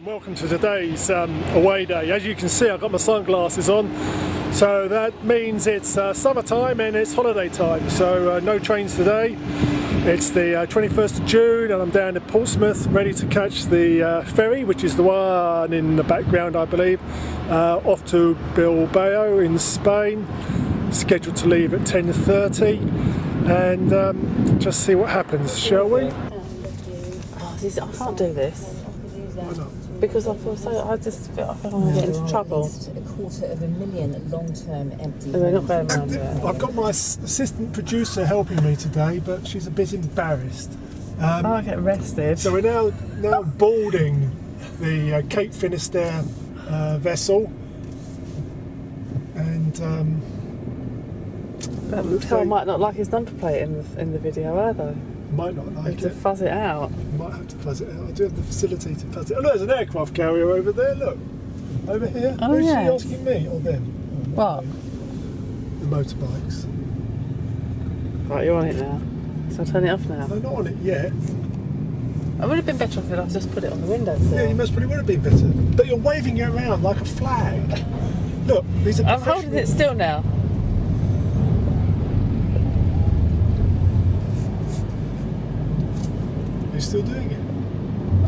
Welcome to today's away day. As you can see, I've got my sunglasses on, so that means it's summertime and it's holiday time, so no trains today. It's the 21st of June and I'm down at Portsmouth ready to catch the ferry, which is the one in the background I believe, off to Bilbao in Spain, scheduled to leave at 10:30, and just see what happens, shall we? Oh, I can't do this. Why not? Because I feel so, I feel like I'm going to get into trouble. $250,000 long-term empty. We're not going around it. I've got my assistant producer helping me today, but she's a bit embarrassed. I get arrested. So we're now boarding the Cap Finistere vessel, and Phil might not like his number plate in the video either. might not like To it. fuzz it out. Might have to fuzz it out. I do have the facility to fuzz it. Oh, look, there's an aircraft carrier over there. Look, over here. Oh, Who's yes. she asking me or them? What? The motorbikes. Right, you're on it now. So I'll turn it off now. I'm not on it yet. I would have been better off if I'd just put it on the windowsill. Yeah, you most probably would have been better. But you're waving it around like a flag. Look, these are I'm holding it still now. You're still doing it?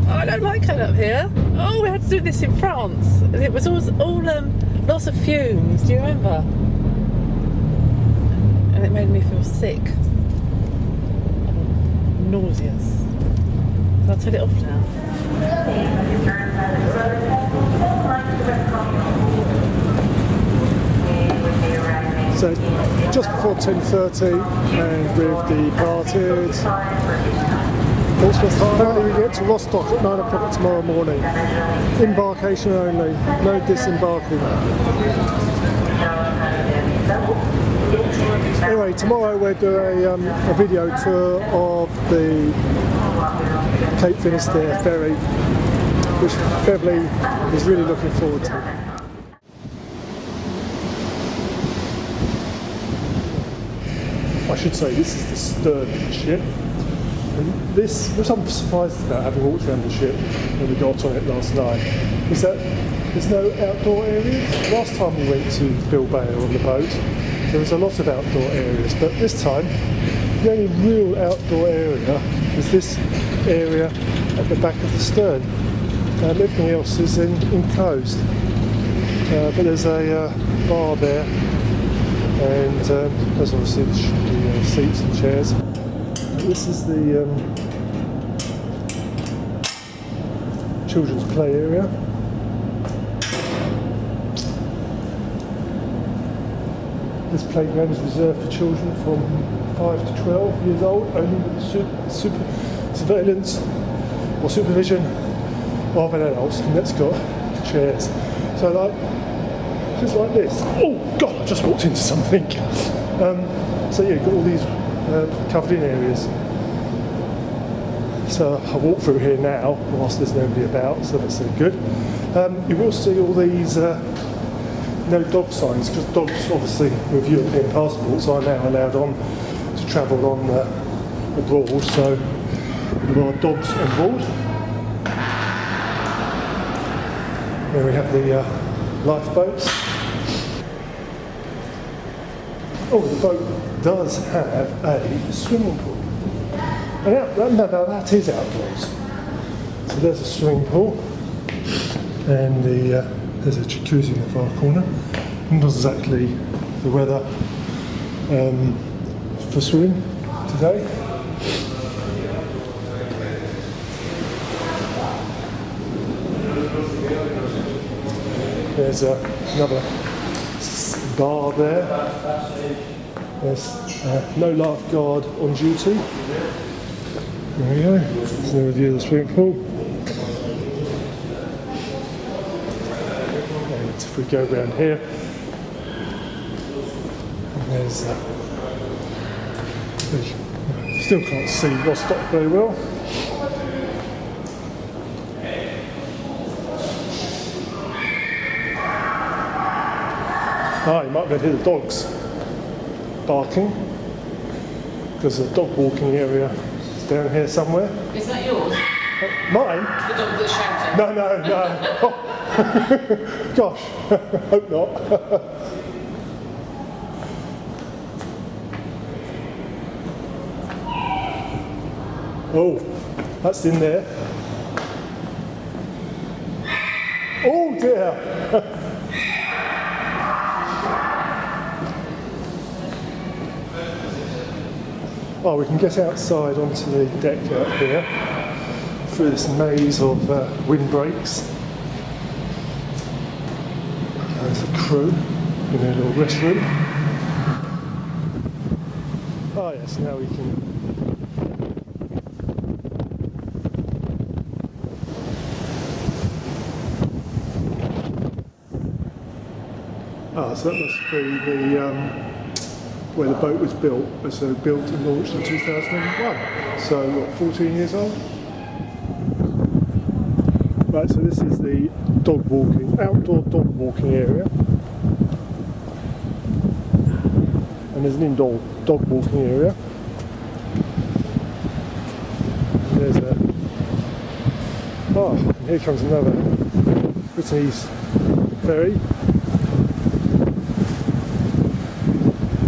Oh, I don't like it up here. Oh, we had to do this in France. And it was all lots of fumes. Do you remember? And it made me feel sick. And nauseous. So I'll turn it off now. So just before 10:30, and we've departed Portsmouth Harbour. We get to Rostock at 9 o'clock tomorrow morning. Embarkation only, no disembarking. Anyway, tomorrow we're doing a video tour of the Cap Finistere ferry, which Beverly is really looking forward to. I should say this is the stern of the ship. And this, which I'm surprised about, having walked around the ship when we got on it last night, is that there's no outdoor areas. Last time we went to Bilbao on the boat, there was a lot of outdoor areas, but this time the only real outdoor area is this area at the back of the stern. Everything else is enclosed. But there's a bar there, and there's obviously the seats and chairs. This is the children's play area. This playground is reserved for children from 5 to 12 years old, only with surveillance or supervision of an adult, and that's got chairs. So just like this. Oh God, I just walked into something. So yeah, you've got all these covered in areas. So I walk through here now whilst there's nobody about, so that's good. You will see all these no dog signs, because dogs obviously with European passports are now allowed on to travel on abroad, so there are dogs on board. Then we have the lifeboats. Oh, the boat does have a swimming pool. And that is outdoors. So there's a swimming pool, and there's a jacuzzi in the far corner. Not exactly the weather for swimming today. There's another bar there. There's no lifeguard on duty. There we go. There's no view of the swimming pool. And if we go around here, there's still can't see Rostock very well. You might be able to hear the dogs barking. There's a dog walking area down here somewhere. Is that yours? Mine? The dog that's shouting. No. Gosh, hope not. Oh, that's in there. Oh dear. Oh, we can get outside onto the deck out here through this maze of windbreaks. There's a crew in a little restroom. Oh yes, now we can. Ah, so that must be the where the boat was built. So built and launched in 2001. So what, 14 years old? Right, so this is the outdoor dog walking area. And there's an indoor dog walking area. And there's a... Oh, and here comes another Brittany's ferry.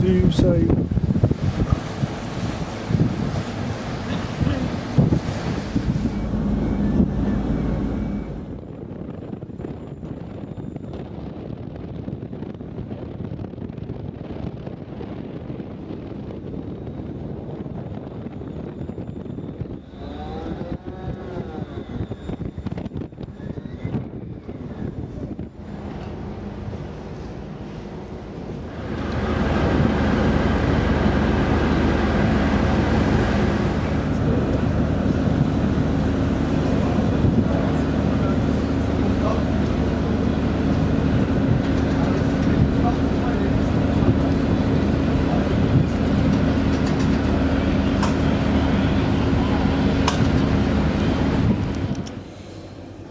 Do you say...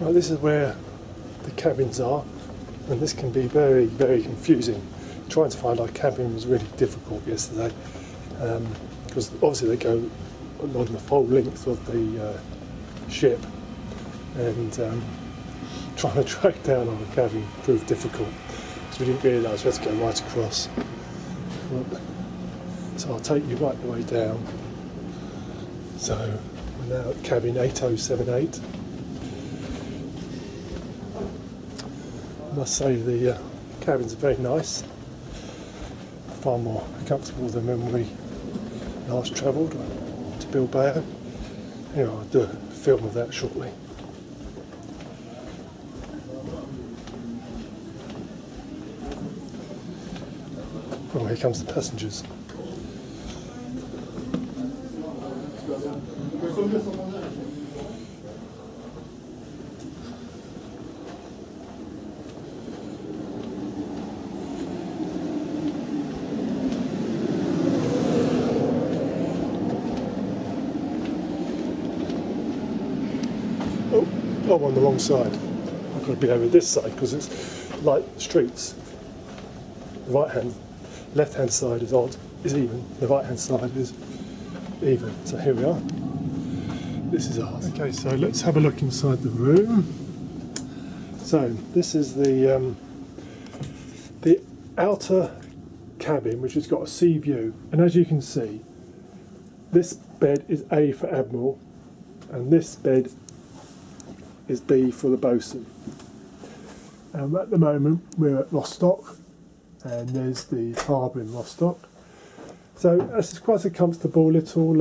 Well, this is where the cabins are, and this can be very, very confusing. Trying to find our cabin was really difficult yesterday, because obviously they go along the full length of the ship, and trying to track down our cabin proved difficult, because we didn't realise we had to go right across. So I'll take you right the way down. So we're now at cabin 8078. I must say the cabins are very nice, far more comfortable than when we last travelled to Bilbao. Anyway, I'll do a film of that shortly. Oh, here comes the passengers. Oh, I'm on the wrong side. I've got to be over this side because it's like streets. The left-hand side is odd, is even. The right-hand side is even. So here we are. This is ours. Okay, so let's have a look inside the room. So this is the outer cabin, which has got a sea view, and as you can see, this bed is A for Admiral, and this bed is B for the bosun. At the moment we're at Rostock, and there's the harbour in Rostock. So this is quite a comfortable little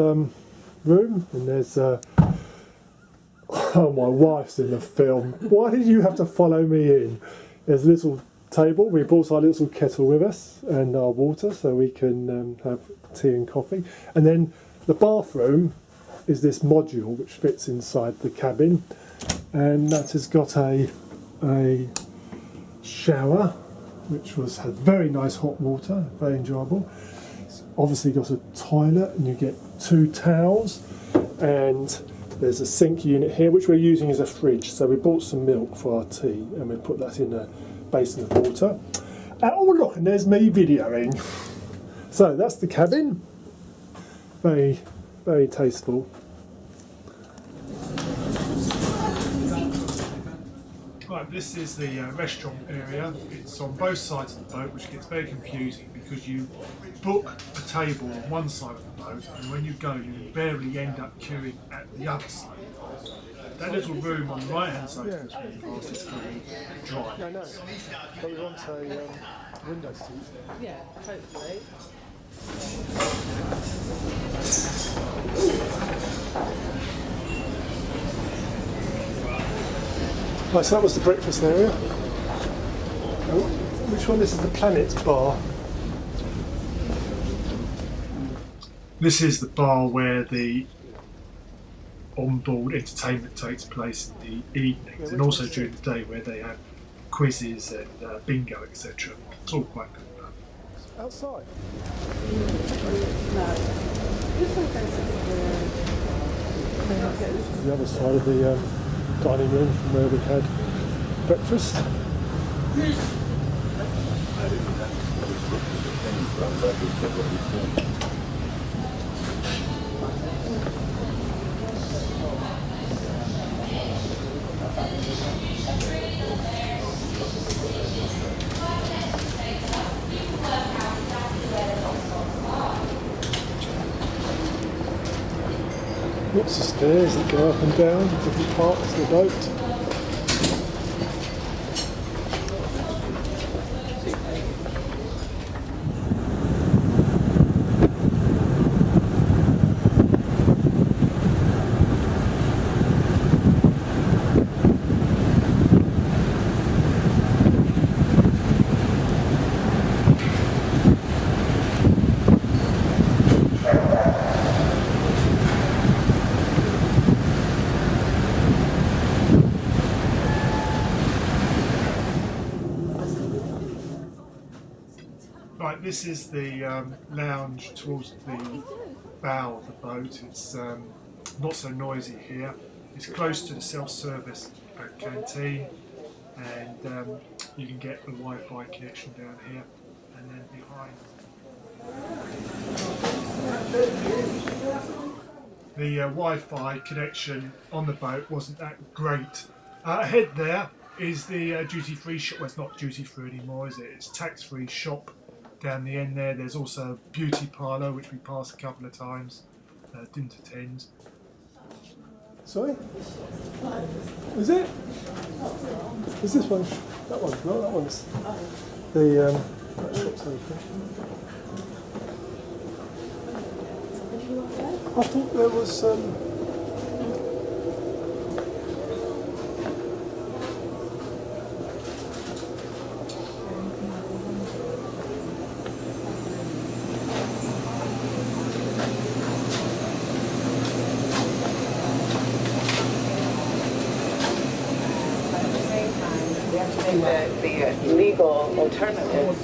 room, and there's oh, my wife's in the film. Why did you have to follow me in? There's a little table. We brought our little kettle with us and our water so we can have tea and coffee. And then the bathroom is this module which fits inside the cabin, and that has got a shower which had very nice hot water, very enjoyable. It's obviously got a toilet, and you get 2 towels, and there's a sink unit here which we're using as a fridge. So we bought some milk for our tea and we put that in a basin of water. Oh look, and there's me videoing. So that's the cabin. Very, very tasteful. Right, this is the restaurant area. It's on both sides of the boat, which gets very confusing because you book a table on one side of the boat, and when you go, you invariably end up queuing at the other side. That little room on the right-hand side of the pass is fully dry. No, no. But we want a window seat. Yeah, hopefully. Right, so that was the breakfast area. Which one? This is the Planet Bar. This is the bar where the on-board entertainment takes place in the evenings, and also during the day where they have quizzes and bingo, etc. It's all quite good fun. Outside. No. This one goes This is the other side of the dining room from where we had breakfast. Lots of stairs that go up and down different parts of the boat. Right, this is the lounge towards the bow of the boat. It's not so noisy here. It's close to the self-service canteen, and you can get the Wi-Fi connection down here, and then behind the Wi-Fi connection on the boat wasn't that great. Ahead there is the duty-free shop. Well, it's not duty-free anymore, is it? It's tax-free shop. Down the end there, there's also a beauty parlour, which we passed a couple of times, didn't attend. Sorry? Is it? Is this one? That one's not. That one's the that shop's open. I thought there was the legal alternatives.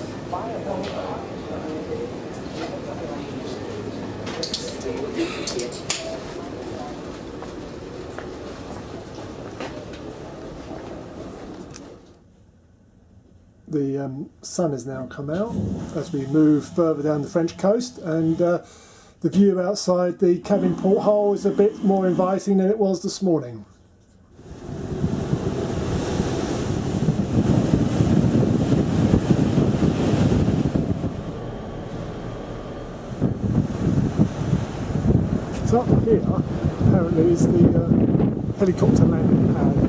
the sun has now come out as we move further down the French coast, and the view outside the cabin porthole is a bit more inviting than it was this morning. So up here apparently is the helicopter landing pad.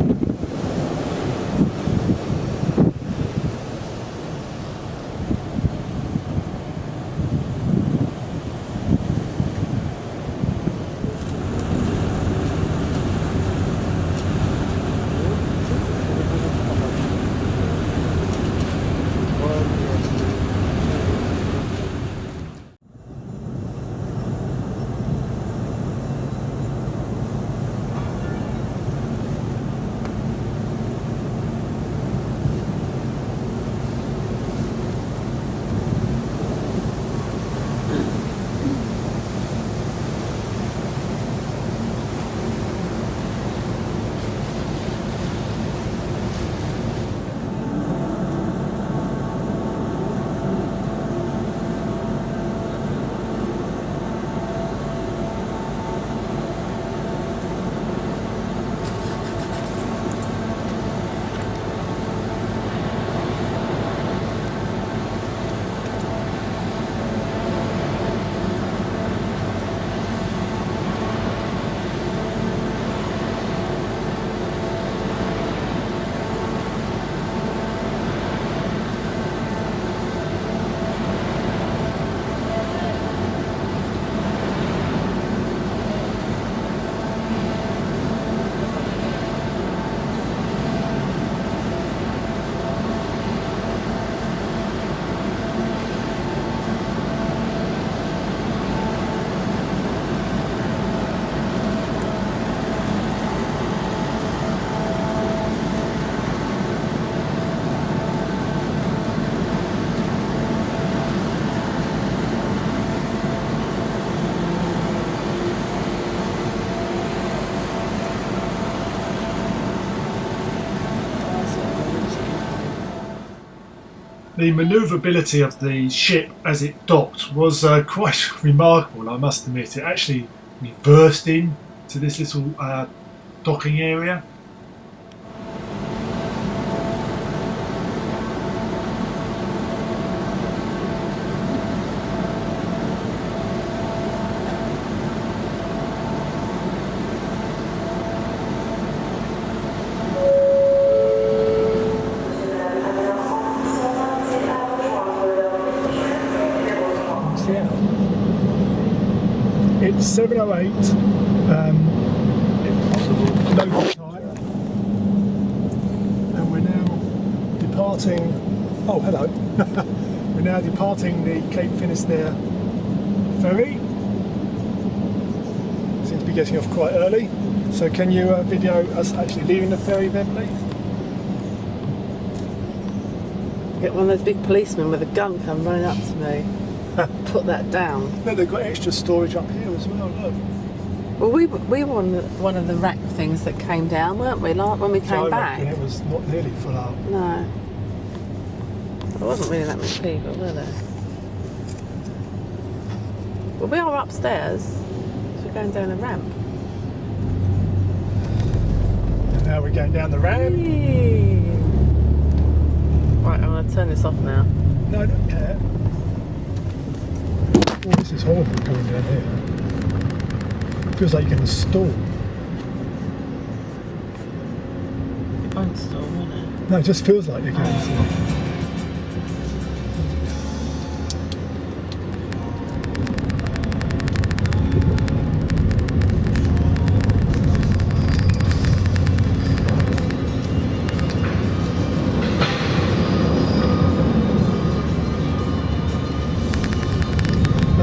the manoeuvrability of the ship as it docked was quite remarkable, I must admit. It actually reversed in to this little docking area. It's 7:08 local time, and we're now departing. Oh, hello! We're now departing the Cape Finistere ferry. Seems to be getting off quite early. So, can you video us actually leaving the ferry, then, please? Get one of those big policemen with a gun come running up to me. Put that down. No, they've got extra storage up here as well. Look. Well, we were on one of the rack things that came down, weren't we? Like when we came back. And it was not nearly full up. No. There wasn't really that many people, were there? Well, we are upstairs, so we're going down a ramp. And now we're going down the ramp. Whee! Right, I'm going to turn this off now. No, I don't care. Oh, this is horrible going down here. Feels like you're going to stall. It won't stall, won't it? No, it just feels like you're going to stall.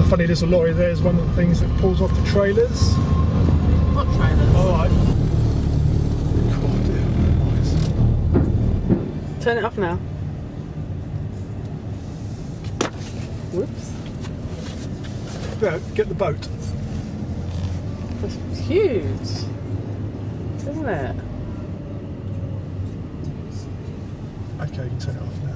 Funny little lorry there is one of the things that pulls off the trailers. What trailers? Alright. Turn it off now. Whoops. Yeah, get the boat. That's huge, isn't it? Okay, you can turn it off now.